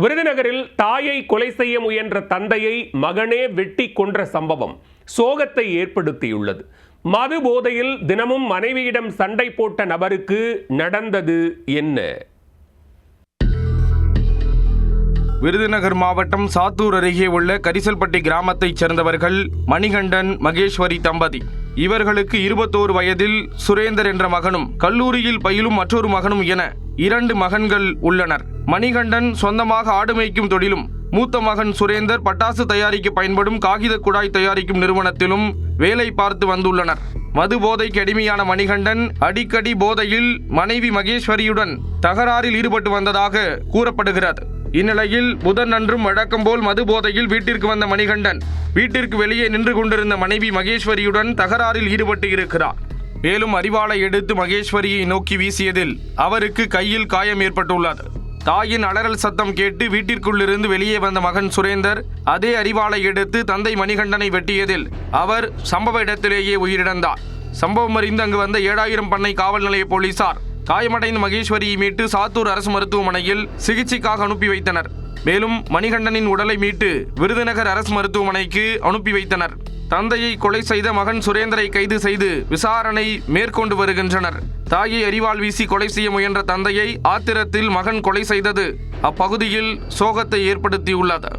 விருதுநகரில் தாயை கொலை செய்ய முயன்ற தந்தையை மகனே வெட்டி கொன்ற சம்பவம் சோகத்தை ஏற்படுத்தியுள்ளது. மது போதையில் தினமும் மனைவியிடம் சண்டை போட்ட நபருக்கு நடந்தது என்ன? விருதுநகர் மாவட்டம் சாத்தூர் அருகே உள்ள கரிசல்பட்டி கிராமத்தைச் சேர்ந்தவர்கள் மணிகண்டன், மகேஸ்வரி தம்பதி. இவர்களுக்கு 21 வயதில் சுரேந்தர் என்ற மகனும் கல்லூரியில் பயிலும் மற்றொரு மகனும் என 2 மகன்கள் உள்ளனர். மணிகண்டன் சொந்தமாக ஆடு மேய்க்கும் தொழிலும், மூத்த மகன் சுரேந்தர் பட்டாசு தயாரிக்க பயன்படும் காகித குழாய் தயாரிக்கும் நிறுவனத்திலும் வேலை பார்த்து வந்துள்ளனர். மது போதைக்கு அடிமையான மணிகண்டன் அடிக்கடி போதையில் மனைவி மகேஸ்வரியுடன் தகராறில் ஈடுபட்டு வந்ததாக கூறப்படுகிறது. இந்நிலையில் புதன் அன்றும் வழக்கம் போல் மது போதையில் வீட்டிற்கு வந்த மணிகண்டன் வீட்டிற்கு வெளியே நின்று கொண்டிருந்த மனைவி மகேஸ்வரியுடன் தகராறில் ஈடுபட்டு இருக்கிறார். மேலும் அரிவாளை எடுத்து மகேஸ்வரியை நோக்கி வீசியதில் அவருக்கு கையில் காயம் ஏற்பட்டுள்ளது. தாயின் அலறல் சத்தம் கேட்டு வீட்டிற்குள்ளிருந்து வெளியே வந்த மகன் சுரேந்தர் அதே அரிவாளை எடுத்து தந்தை மணிகண்டனை வெட்டியதில் அவர் சம்பவ இடத்திலேயே உயிரிழந்தார். சம்பவம் அறிந்து அங்கு வந்த 7000 பண்ணை காவல் நிலைய போலீசார் காயமடைந்த மகேஸ்வரியை மீட்டு சாத்தூர் அரசு மருத்துவமனையில் சிகிச்சைக்காக அனுப்பி வைத்தனர். மேலும் மணிகண்டனின் உடலை மீட்டு விருதுநகர் அரசு மருத்துவமனைக்கு அனுப்பி வைத்தனர். தந்தையை கொலை செய்த மகன் சுரேந்தரை கைது செய்து விசாரணை மேற்கொண்டு வருகின்றனர். தாயை அரிவாள் வீசி கொலை செய்ய முயன்ற தந்தையை ஆத்திரத்தில் மகன் கொலை செய்தது அப்பகுதியில் சோகத்தை ஏற்படுத்தியுள்ளது.